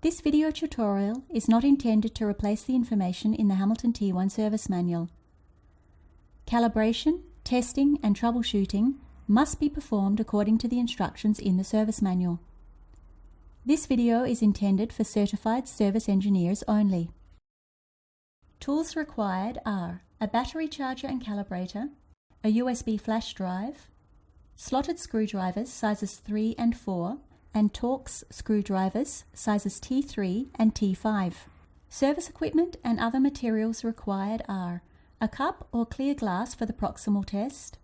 This video tutorial is not intended to replace the information in the Hamilton T1 service manual. Calibration, testing and troubleshooting must be performed according to the instructions in the service manual. This video is intended for certified service engineers only. Tools required are a battery charger and calibrator, a USB flash drive, slotted screwdrivers sizes 3 and 4, and Torx screwdrivers sizes T3 and T5. Service equipment and other materials required are a cup or clear glass for the proximal test,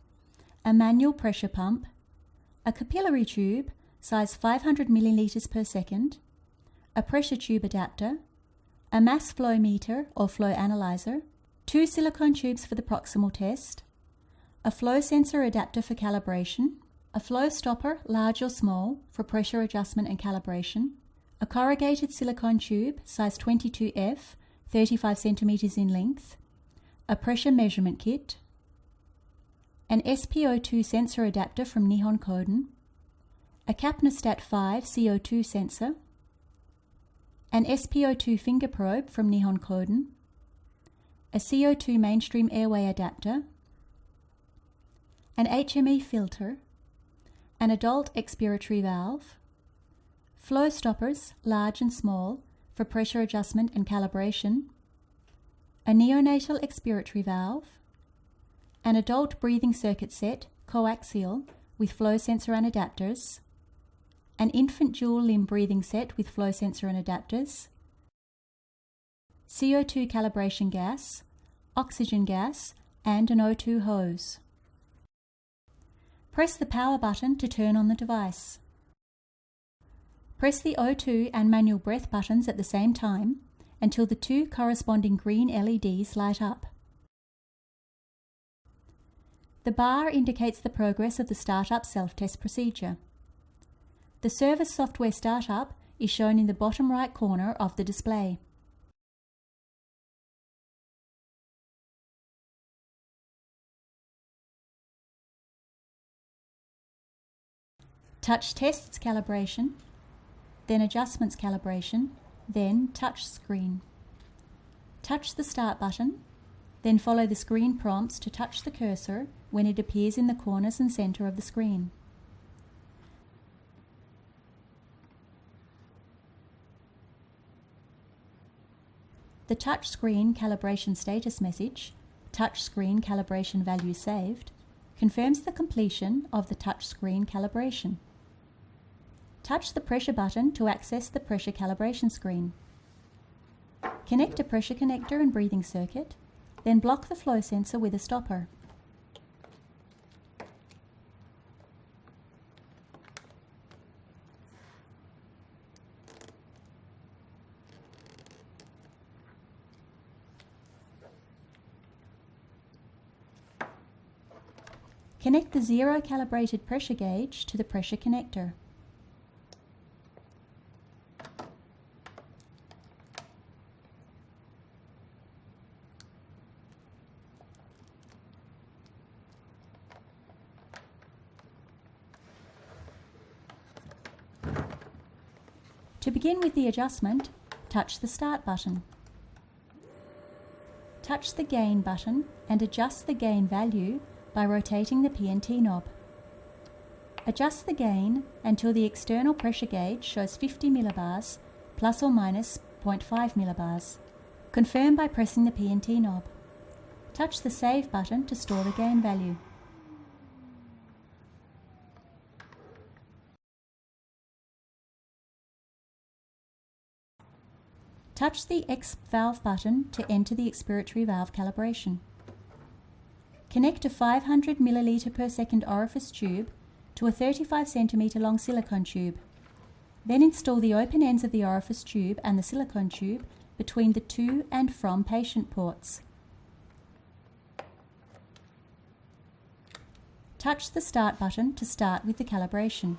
a manual pressure pump, a capillary tube size 500 milliliters per second, a pressure tube adapter, a mass flow meter or flow analyzer, 2 silicone tubes for the proximal test, a flow sensor adapter for calibration, a flow stopper, large or small, for pressure adjustment and calibration, a corrugated silicone tube, size 22F, 35 centimeters in length, a pressure measurement kit, an SpO2 sensor adapter from Nihon Kohden, a Capnostat 5 CO2 sensor, an SpO2 finger probe from Nihon Kohden, a CO2 mainstream airway adapter, an HME filter, an adult expiratory valve, flow stoppers, large and small, for pressure adjustment and calibration, a neonatal expiratory valve, an adult breathing circuit set, coaxial, with flow sensor and adapters, an infant dual limb breathing set with flow sensor and adapters, CO2 calibration gas, oxygen gas, and an O2 hose. Press the power button to turn on the device. Press the O2 and manual breath buttons at the same time until the 2 corresponding green LEDs light up. The bar indicates the progress of the startup self-test procedure. The service software startup is shown in the bottom right corner of the display. Touch tests calibration, then adjustments calibration, then touch screen. Touch the start button, then follow the screen prompts to touch the cursor when it appears in the corners and center of the screen. The touch screen calibration status message, touch screen calibration value saved, confirms the completion of the touch screen calibration. Touch the pressure button to access the pressure calibration screen. Connect a pressure connector and breathing circuit, then block the flow sensor with a stopper. Connect the zero calibrated pressure gauge to the pressure connector. To begin with the adjustment, touch the Start button. Touch the Gain button and adjust the gain value by rotating the PNT knob. Adjust the gain until the external pressure gauge shows 50 millibars plus or minus 0.5 millibars. Confirm by pressing the PNT knob. Touch the Save button to store the gain value. Touch the X valve button to enter the expiratory valve calibration. Connect a 500 milliliter per second orifice tube to a 35 centimeter long silicone tube. Then install the open ends of the orifice tube and the silicone tube between the to and from patient ports. Touch the Start button to start with the calibration.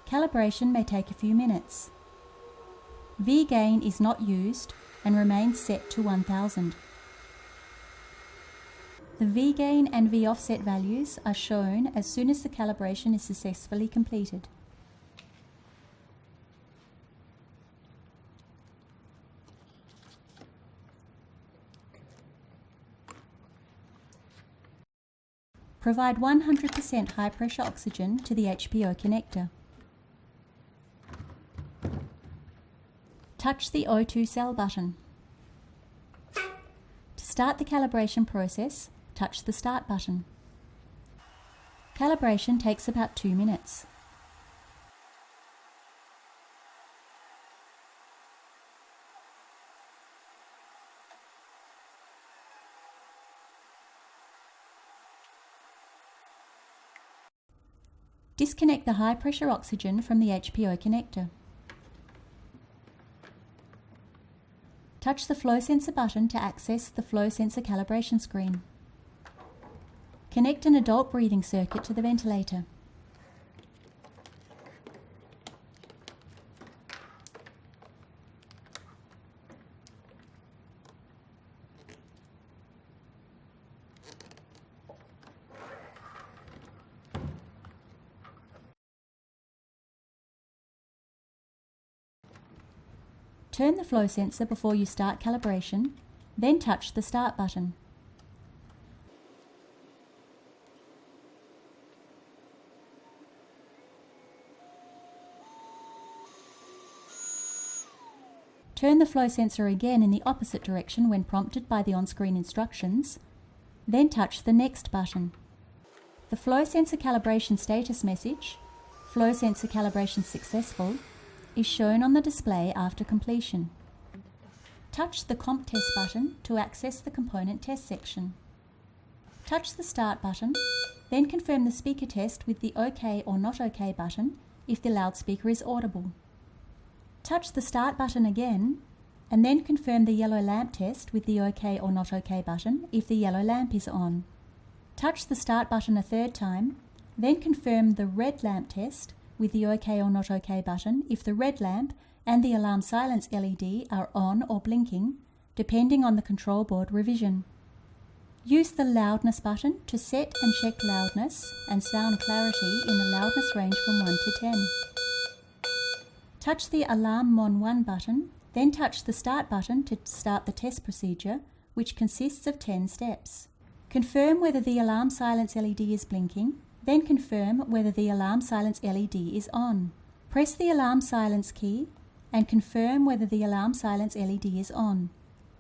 Calibration may take a few minutes. V-gain is not used and remains set to 1000. The V-gain and V-offset values are shown as soon as the calibration is successfully completed. Provide 100% high pressure oxygen to the HPO connector. Touch the O2 cell button. To start the calibration process, touch the Start button. Calibration takes about 2 minutes. Disconnect the high pressure oxygen from the HPO connector. Touch the flow sensor button to access the flow sensor calibration screen. Connect an adult breathing circuit to the ventilator. Turn the flow sensor before you start calibration, then touch the Start button. Turn the flow sensor again in the opposite direction when prompted by the on-screen instructions, then touch the Next button. The flow sensor calibration status message, "Flow sensor calibration successful," is shown on the display after completion. Touch the Comp Test button to access the component test section. Touch the Start button, then confirm the speaker test with the OK or Not OK button if the loudspeaker is audible. Touch the Start button again, and then confirm the yellow lamp test with the OK or Not OK button if the yellow lamp is on. Touch the Start button a third time, then confirm the red lamp test with the OK or Not OK button if the red lamp and the alarm silence LED are on or blinking, depending on the control board revision. Use the Loudness button to set and check loudness and sound clarity in the loudness range from 1 to 10. Touch the Alarm Mon 1 button, then touch the Start button to start the test procedure, which consists of 10 steps. Confirm whether the alarm silence LED is blinking, then confirm whether the alarm silence LED is on. Press the alarm silence key and confirm whether the alarm silence LED is on.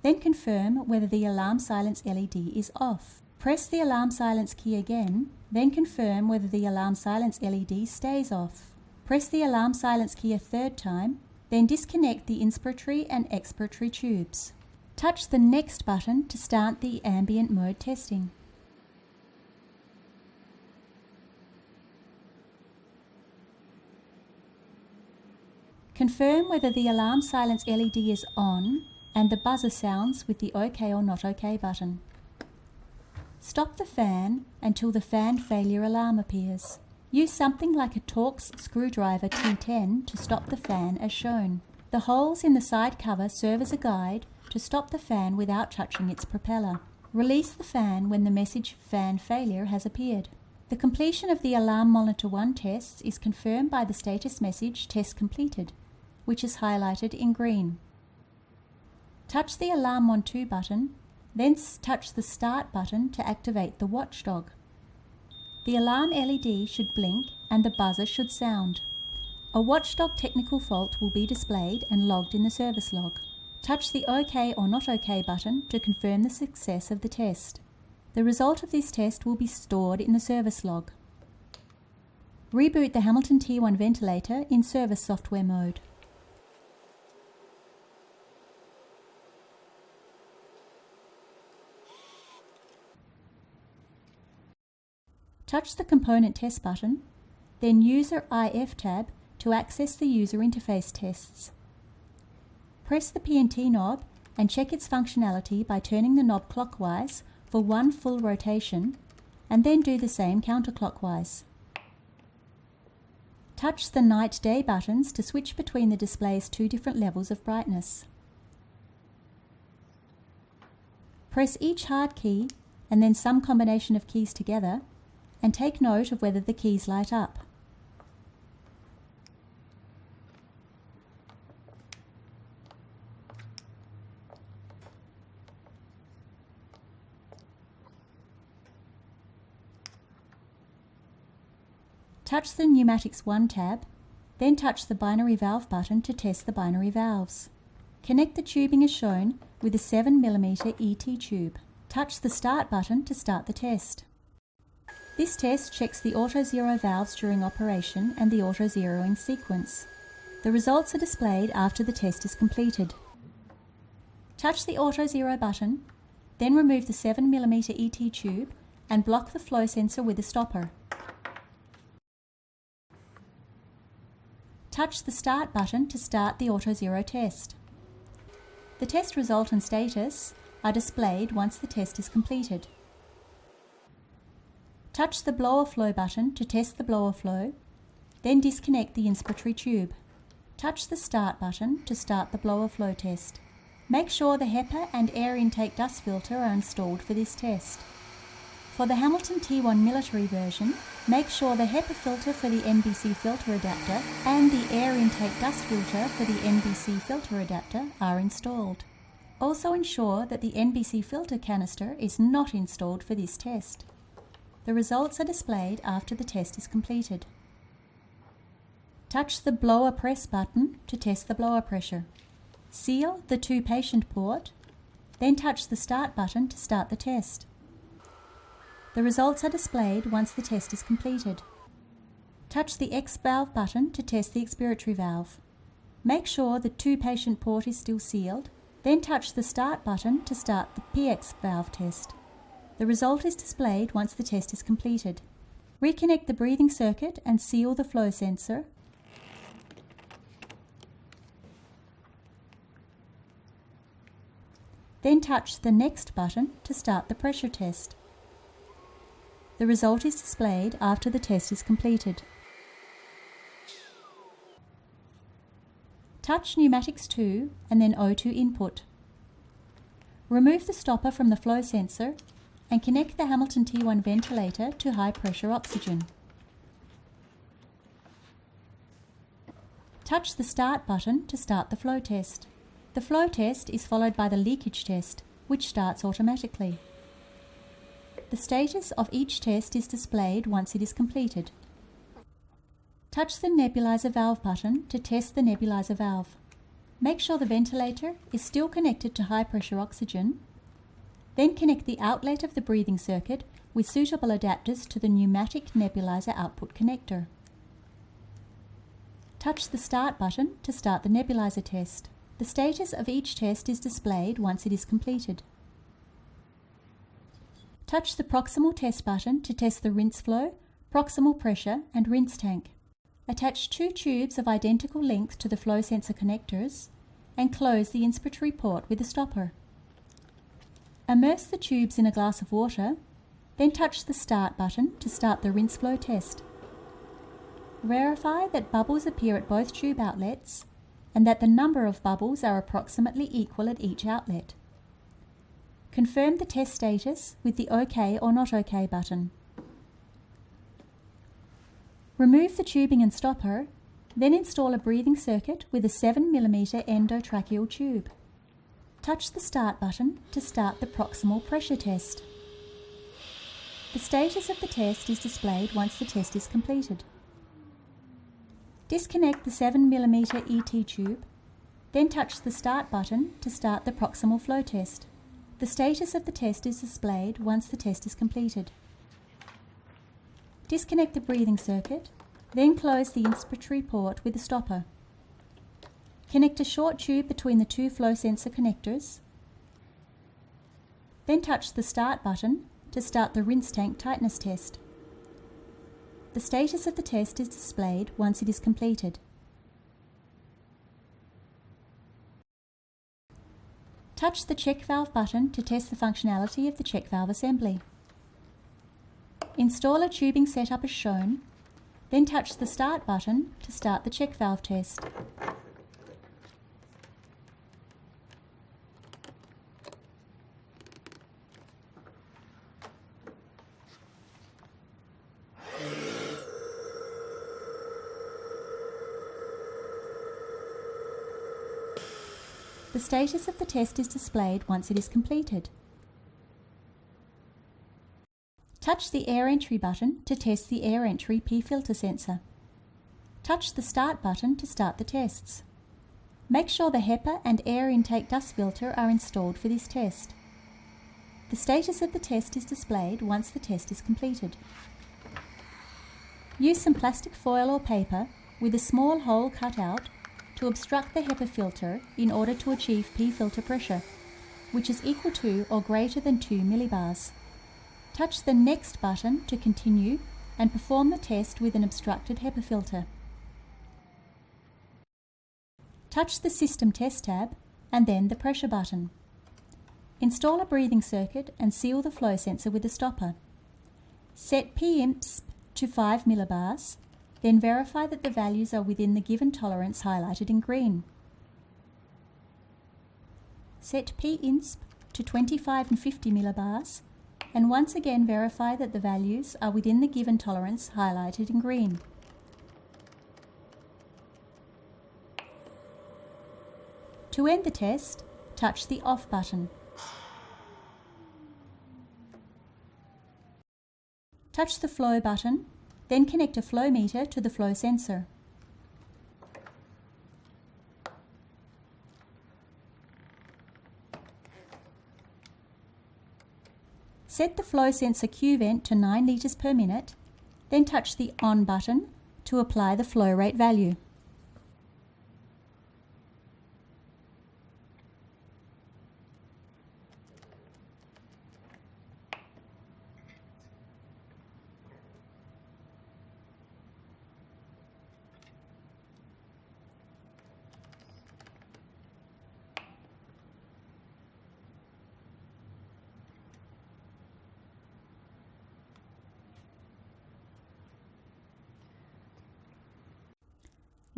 Then confirm whether the alarm silence LED is off. Press the alarm silence key again, then confirm whether the alarm silence LED stays off. Press the alarm silence key a third time, then disconnect the inspiratory and expiratory tubes. Touch the Next button to start the ambient mode testing. Confirm whether the alarm silence LED is on and the buzzer sounds with the OK or Not OK button. Stop the fan until the fan failure alarm appears. Use something like a Torx screwdriver T10 to stop the fan as shown. The holes in the side cover serve as a guide to stop the fan without touching its propeller. Release the fan when the message "Fan failure" has appeared. The completion of the Alarm Monitor 1 tests is confirmed by the status message "Test completed," which is highlighted in green. Touch the Alarm Mon 2 button, then touch the Start button to activate the watchdog. The alarm LED should blink and the buzzer should sound. A watchdog technical fault will be displayed and logged in the service log. Touch the OK or Not OK button to confirm the success of the test. The result of this test will be stored in the service log. Reboot the Hamilton T1 ventilator in service software mode. Touch the Component Test button, then User IF tab to access the user interface tests. Press the PNT knob and check its functionality by turning the knob clockwise for one full rotation, and then do the same counterclockwise. Touch the Night-Day buttons to switch between the display's two different levels of brightness. Press each hard key and then some combination of keys together, and take note of whether the keys light up. Touch the Pneumatics 1 tab, then touch the binary valve button to test the binary valves. Connect the tubing as shown with a 7mm ET tube. Touch the Start button to start the test. This test checks the auto-zero valves during operation and the auto-zeroing sequence. The results are displayed after the test is completed. Touch the auto-zero button, then remove the 7mm ET tube and block the flow sensor with a stopper. Touch the Start button to start the auto-zero test. The test result and status are displayed once the test is completed. Touch the blower flow button to test the blower flow, then disconnect the inspiratory tube. Touch the Start button to start the blower flow test. Make sure the HEPA and air intake dust filter are installed for this test. For the Hamilton T1 military version, make sure the HEPA filter for the NBC filter adapter and the air intake dust filter for the NBC filter adapter are installed. Also ensure that the NBC filter canister is not installed for this test. The results are displayed after the test is completed. Touch the blower press button to test the blower pressure. Seal the 2 patient port, then touch the Start button to start the test. The results are displayed once the test is completed. Touch the X valve button to test the expiratory valve. Make sure the 2 patient port is still sealed, then touch the Start button to start the PX valve test. The result is displayed once the test is completed. Reconnect the breathing circuit and seal the flow sensor. Then touch the Next button to start the pressure test. The result is displayed after the test is completed. Touch Pneumatics 2 and then O2 input. Remove the stopper from the flow sensor and connect the Hamilton T1 ventilator to high pressure oxygen. Touch the Start button to start the flow test. The flow test is followed by the leakage test, which starts automatically. The status of each test is displayed once it is completed. Touch the nebulizer valve button to test the nebulizer valve. Make sure the ventilator is still connected to high pressure oxygen. Then connect the outlet of the breathing circuit with suitable adapters to the pneumatic nebulizer output connector. Touch the Start button to start the nebulizer test. The status of each test is displayed once it is completed. Touch the Proximal Test button to test the rinse flow, proximal pressure and rinse tank. Attach 2 tubes of identical length to the flow sensor connectors and close the inspiratory port with a stopper. Immerse the tubes in a glass of water, then touch the Start button to start the rinse flow test. Verify that bubbles appear at both tube outlets and that the number of bubbles are approximately equal at each outlet. Confirm the test status with the OK or Not OK button. Remove the tubing and stopper, then install a breathing circuit with a 7mm endotracheal tube. Touch the Start button to start the proximal pressure test. The status of the test is displayed once the test is completed. Disconnect the 7mm ET tube, then touch the Start button to start the proximal flow test. The status of the test is displayed once the test is completed. Disconnect the breathing circuit, then close the inspiratory port with a stopper. Connect a short tube between the 2 flow sensor connectors. Then touch the Start button to start the rinse tank tightness test. The status of the test is displayed once it is completed. Touch the check valve button to test the functionality of the check valve assembly. Install a tubing setup as shown, then touch the Start button to start the check valve test. The status of the test is displayed once it is completed. Touch the air entry button to test the air entry P-filter sensor. Touch the Start button to start the tests. Make sure the HEPA and air intake dust filter are installed for this test. The status of the test is displayed once the test is completed. Use some plastic foil or paper with a small hole cut out to obstruct the HEPA filter in order to achieve P-filter pressure, which is equal to or greater than 2 millibars. Touch the Next button to continue and perform the test with an obstructed HEPA filter. Touch the System Test tab and then the Pressure button. Install a breathing circuit and seal the flow sensor with a stopper. Set PIMPS to 5 millibars, then verify that the values are within the given tolerance highlighted in green. Set PINSP to 25 and 50 millibars, and once again verify that the values are within the given tolerance highlighted in green. To end the test, touch the Off button. Touch the Flow button, then connect a flow meter to the flow sensor. Set the flow sensor Q vent to 9 litres per minute, then touch the On button to apply the flow rate value.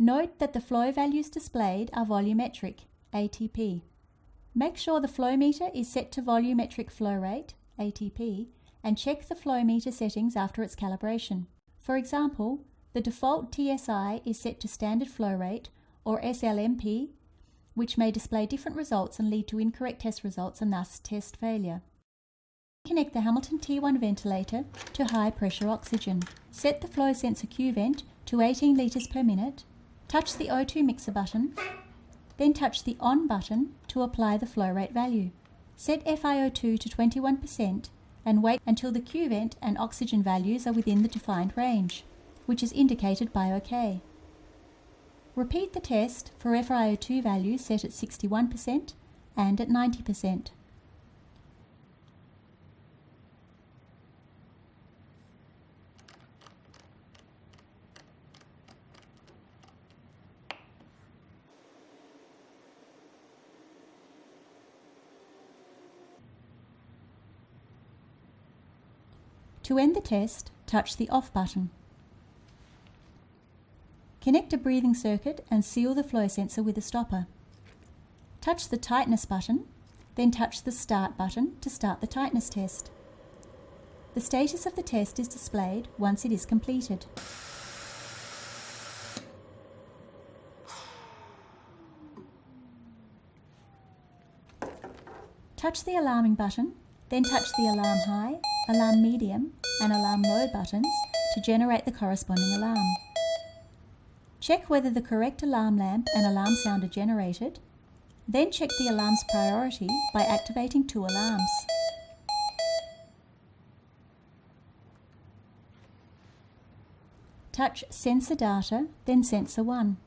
Note that the flow values displayed are volumetric, ATP. Make sure the flow meter is set to volumetric flow rate, ATP, and check the flow meter settings after its calibration. For example, the default TSI is set to standard flow rate, or SLMP, which may display different results and lead to incorrect test results and thus test failure. Connect the Hamilton T1 ventilator to high pressure oxygen. Set the flow sensor Q vent to 18 litres per minute. Touch the O2 mixer button, then touch the On button to apply the flow rate value. Set FiO2 to 21% and wait until the Q vent and oxygen values are within the defined range, which is indicated by OK. Repeat the test for FiO2 values set at 61% and at 90%. To end the test, touch the Off button. Connect a breathing circuit and seal the flow sensor with a stopper. Touch the Tightness button, then touch the Start button to start the tightness test. The status of the test is displayed once it is completed. Touch the Alarming button, then touch the Alarm High, Alarm Medium and Alarm Low buttons to generate the corresponding alarm. Check whether the correct alarm lamp and alarm sound are generated, then check the alarm's priority by activating 2 alarms. Touch Sensor Data, then Sensor 1.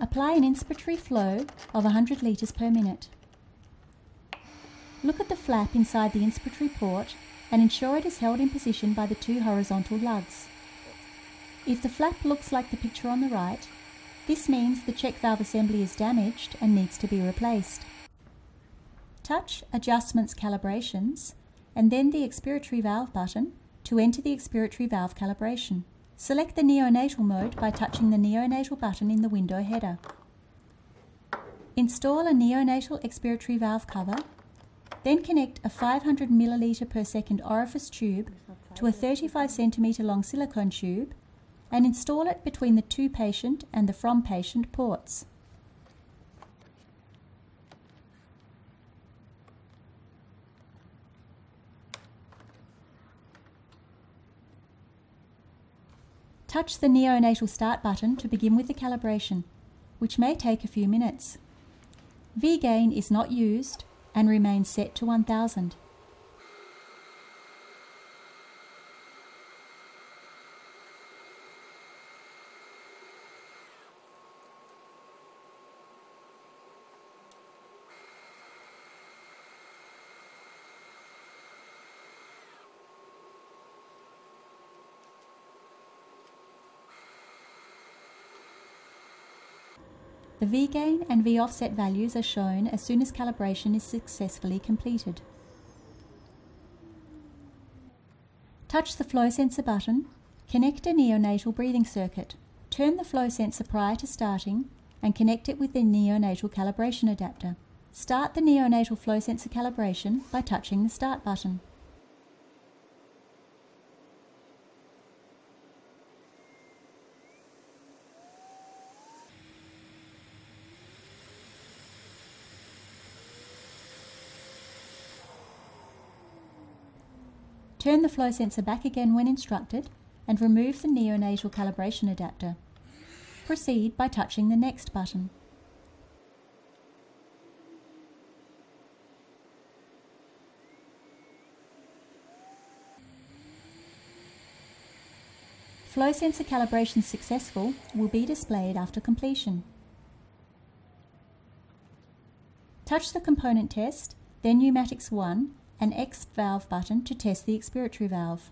Apply an inspiratory flow of 100 litres per minute. Look at the flap inside the inspiratory port and ensure it is held in position by the 2 horizontal lugs. If the flap looks like the picture on the right, this means the check valve assembly is damaged and needs to be replaced. Touch Adjustments Calibrations and then the Expiratory Valve button to enter the expiratory valve calibration. Select the neonatal mode by touching the neonatal button in the window header. Install a neonatal expiratory valve cover, then connect a 500 milliliter per second orifice tube to a 35 centimeter long silicone tube and install it between the to patient and the from patient ports. Touch the neonatal start button to begin with the calibration, which may take a few minutes. V-gain is not used and remains set to 1000. The V-gain and V-offset values are shown as soon as calibration is successfully completed. Touch the flow sensor button, connect a neonatal breathing circuit, turn the flow sensor prior to starting and connect it with the neonatal calibration adapter. Start the neonatal flow sensor calibration by touching the start button. Turn the flow sensor back again when instructed and remove the neonatal calibration adapter. Proceed by touching the next button. Flow sensor calibration successful will be displayed after completion. Touch the component test, then pneumatics 1 and X valve button to test the expiratory valve.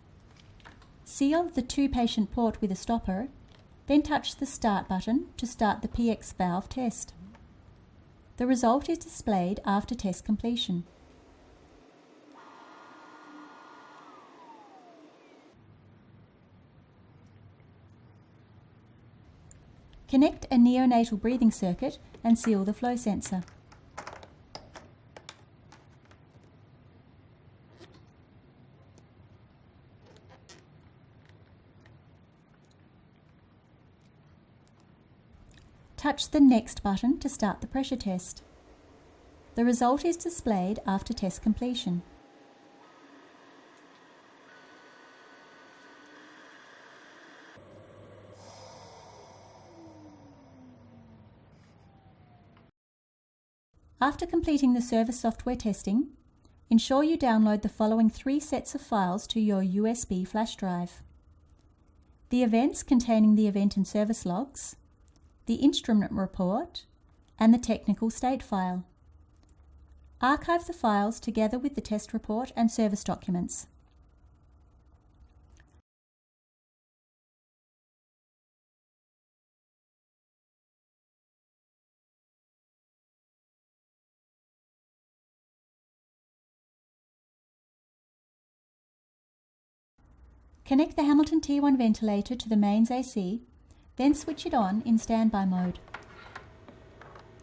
Seal the 2-patient port with a stopper, then touch the Start button to start the PX valve test. The result is displayed after test completion. Connect a neonatal breathing circuit and seal the flow sensor. Touch the Next button to start the pressure test. The result is displayed after test completion. After completing the service software testing, ensure you download the following 3 sets of files to your USB flash drive: the events containing the event and service logs, the instrument report, and the technical state file. Archive the files together with the test report and service documents. Connect the Hamilton T1 ventilator to the mains AC, then switch it on in standby mode.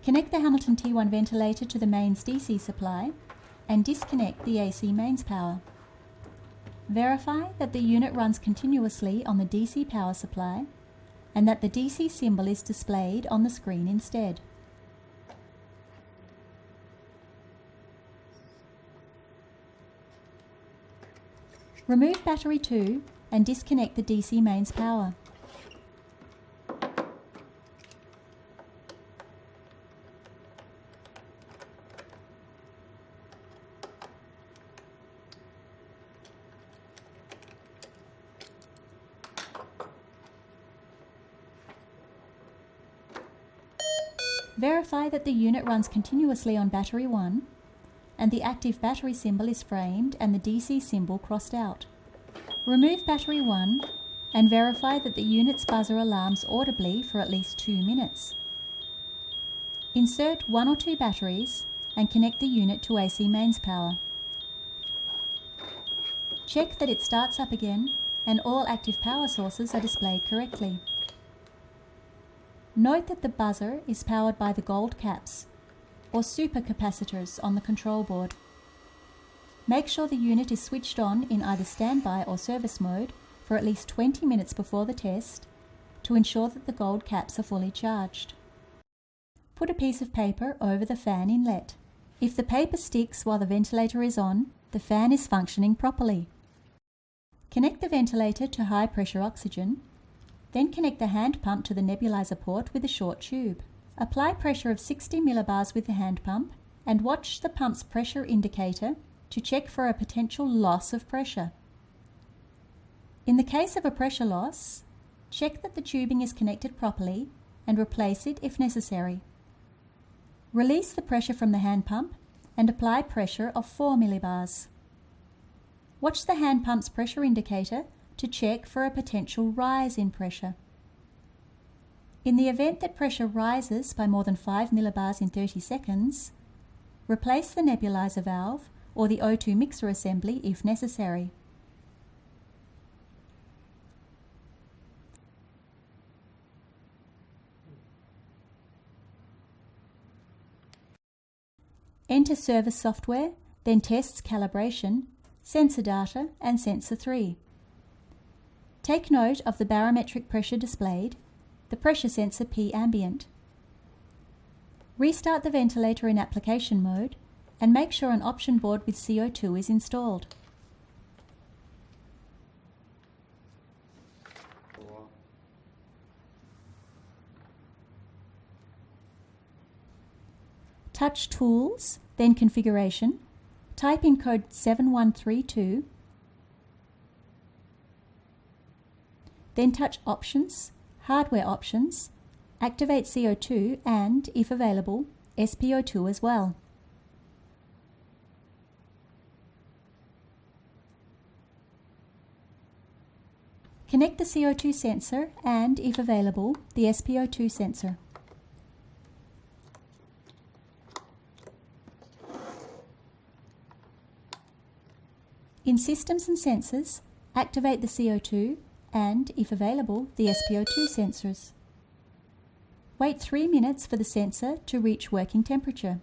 Connect the Hamilton T1 ventilator to the mains DC supply and disconnect the AC mains power. Verify that the unit runs continuously on the DC power supply and that the DC symbol is displayed on the screen instead. Remove battery 2 and disconnect the DC mains power. Verify that the unit runs continuously on battery 1 and the active battery symbol is framed and the DC symbol crossed out. Remove battery 1 and verify that the unit's buzzer alarms audibly for at least 2 minutes. Insert 1 or 2 batteries and connect the unit to AC mains power. Check that it starts up again and all active power sources are displayed correctly. Note that the buzzer is powered by the gold caps, or supercapacitors, on the control board. Make sure the unit is switched on in either standby or service mode for at least 20 minutes before the test to ensure that the gold caps are fully charged. Put a piece of paper over the fan inlet. If the paper sticks while the ventilator is on, the fan is functioning properly. Connect the ventilator to high pressure oxygen Then connect the hand pump to the nebulizer port with a short tube. Apply pressure of 60 millibars with the hand pump and watch the pump's pressure indicator to check for a potential loss of pressure. In the case of a pressure loss, check that the tubing is connected properly and replace it if necessary. Release the pressure from the hand pump and apply pressure of 4 millibars. Watch the hand pump's pressure indicator to check for a potential rise in pressure. In the event that pressure rises by more than 5 millibars in 30 seconds, replace the nebulizer valve or the O2 mixer assembly if necessary. Enter service software, then tests calibration, sensor data and sensor 3. Take note of the barometric pressure displayed, the pressure sensor P ambient. Restart the ventilator in application mode and make sure an option board with CO2 is installed. Touch Tools, then Configuration, type in code 7132, then touch Options, Hardware Options, activate CO2 and, if available, SpO2 as well. Connect the CO2 sensor and, if available, the SpO2 sensor. In Systems and Sensors, activate the CO2 and, if available, the SpO2 sensors. Wait 3 minutes for the sensor to reach working temperature.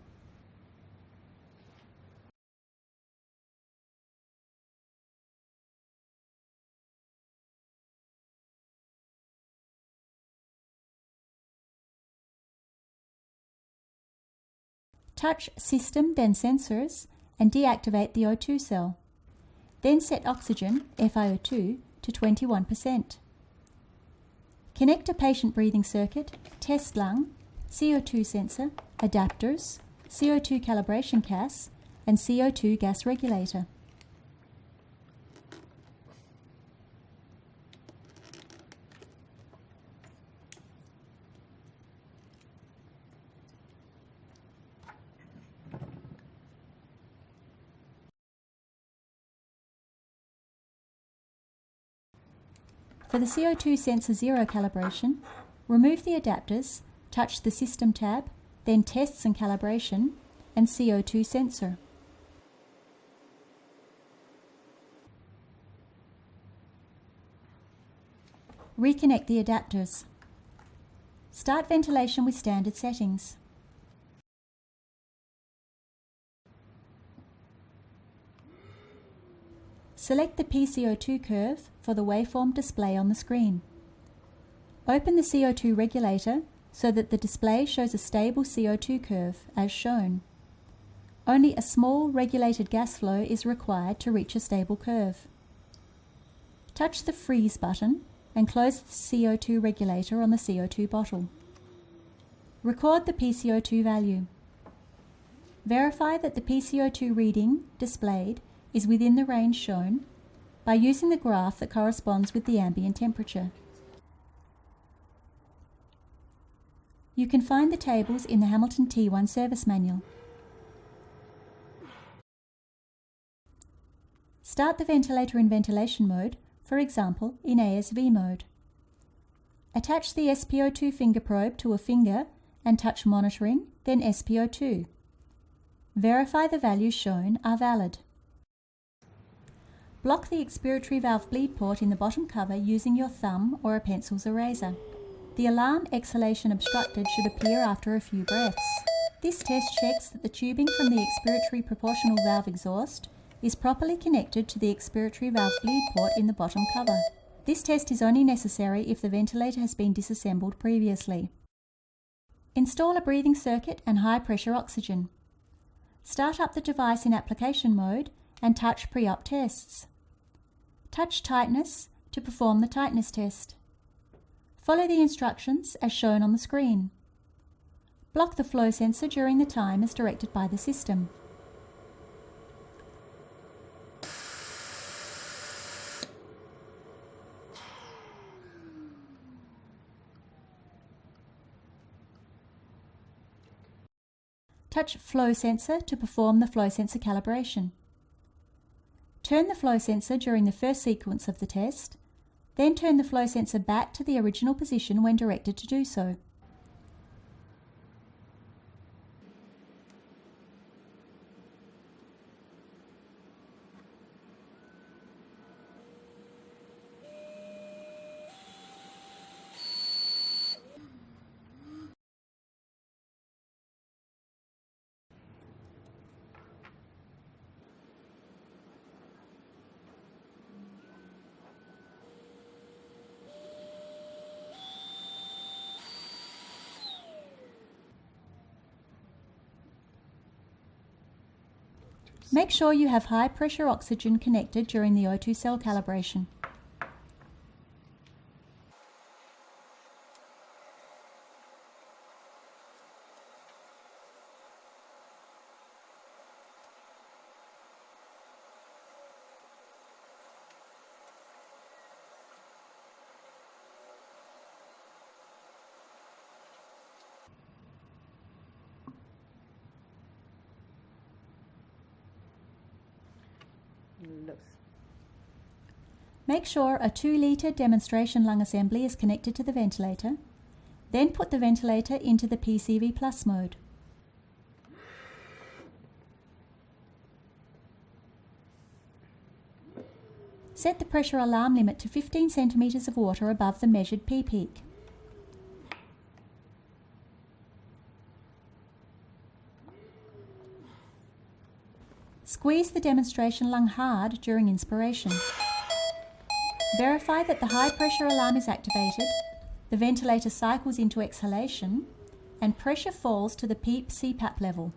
Touch System then Sensors and deactivate the O2 cell. Then set oxygen, FiO2, to 21%. Connect a patient breathing circuit, test lung, CO2 sensor, adapters, CO2 calibration CAS, and CO2 gas regulator. For the CO2 sensor 0 calibration, remove the adapters, touch the System tab, then Tests and Calibration, and CO2 sensor. Reconnect the adapters. Start ventilation with standard settings. Select the PCO2 curve for the waveform display on the screen. Open the CO2 regulator so that the display shows a stable CO2 curve, as shown. Only a small regulated gas flow is required to reach a stable curve. Touch the Freeze button and close the CO2 regulator on the CO2 bottle. Record the PCO2 value. Verify that the PCO2 reading displayed is within the range shown by using the graph that corresponds with the ambient temperature. You can find the tables in the Hamilton T1 service manual. Start the ventilator in ventilation mode, for example in ASV mode. Attach the SpO2 finger probe to a finger and touch Monitoring, then SpO2. Verify the values shown are valid. Block the expiratory valve bleed port in the bottom cover using your thumb or a pencil's eraser. The alarm exhalation obstructed should appear after a few breaths. This test checks that the tubing from the expiratory proportional valve exhaust is properly connected to the expiratory valve bleed port in the bottom cover. This test is only necessary if the ventilator has been disassembled previously. Install a breathing circuit and high pressure oxygen. Start up the device in application mode and touch Pre-op Tests. Touch Tightness to perform the tightness test. Follow the instructions as shown on the screen. Block the flow sensor during the time as directed by the system. Touch flow sensor to perform the flow sensor calibration. Turn the flow sensor during the first sequence of the test, then turn the flow sensor back to the original position when directed to do so. Make sure you have high pressure oxygen connected during the O2 cell calibration. Make sure a 2-litre demonstration lung assembly is connected to the ventilator, then put the ventilator into the PCV Plus mode. Set the pressure alarm limit to 15 centimetres of water above the measured P peak. Squeeze the demonstration lung hard during inspiration. Verify that the high pressure alarm is activated, the ventilator cycles into exhalation, and pressure falls to the PEEP CPAP level.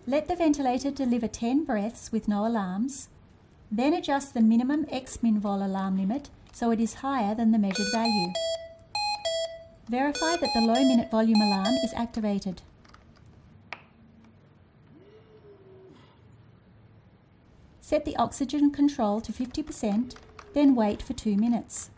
Let the ventilator deliver 10 breaths with no alarms, then adjust the minimum ex-min-vol alarm limit so it is higher than the measured value. Verify that the low minute volume alarm is activated. Set the oxygen control to 50%, then wait for 2 minutes.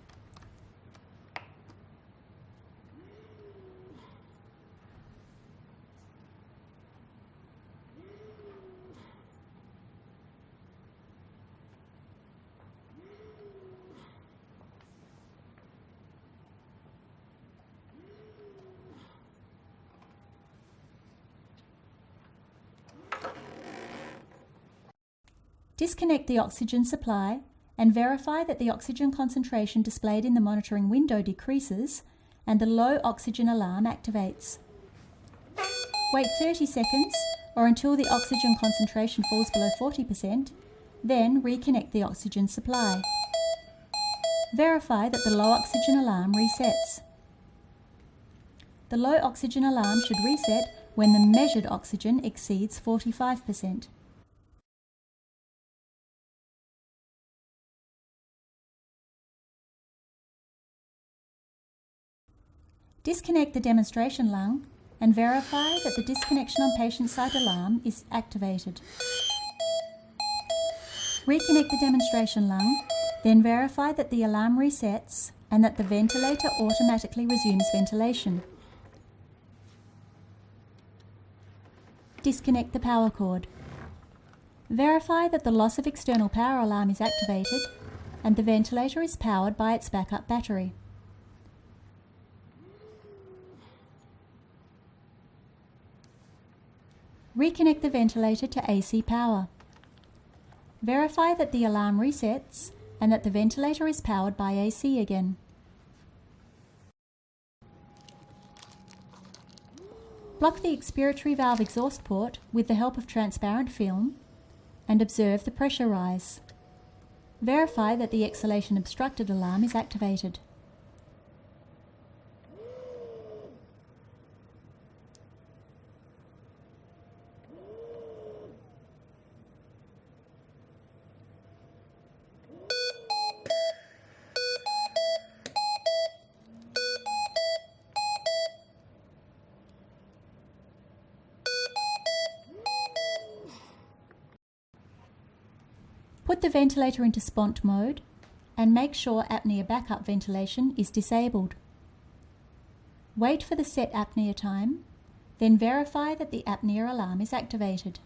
Disconnect the oxygen supply and verify that the oxygen concentration displayed in the monitoring window decreases and the low oxygen alarm activates. Wait 30 seconds or until the oxygen concentration falls below 40%, then reconnect the oxygen supply. Verify that the low oxygen alarm resets. The low oxygen alarm should reset when the measured oxygen exceeds 45%. Disconnect the demonstration lung and verify that the disconnection on patient site alarm is activated. Reconnect the demonstration lung, then verify that the alarm resets and that the ventilator automatically resumes ventilation. Disconnect the power cord. Verify that the loss of external power alarm is activated and the ventilator is powered by its backup battery. Reconnect the ventilator to AC power. Verify that the alarm resets and that the ventilator is powered by AC again. Block the expiratory valve exhaust port with the help of transparent film and observe the pressure rise. Verify that the exhalation obstructed alarm is activated. Put the ventilator into SPONT mode and make sure apnea backup ventilation is disabled. Wait for the set apnea time, then verify that the apnea alarm is activated.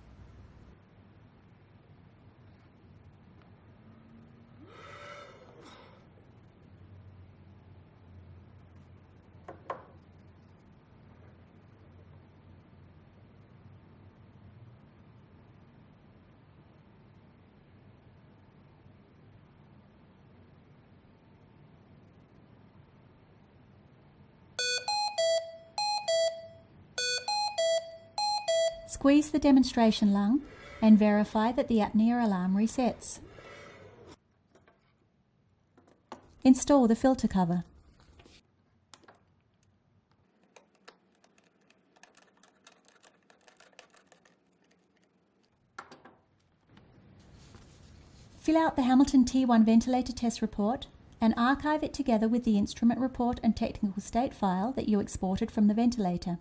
Squeeze the demonstration lung and verify that the apnea alarm resets. Install the filter cover. Fill out the Hamilton T1 ventilator test report and archive it together with the instrument report and technical state file that you exported from the ventilator.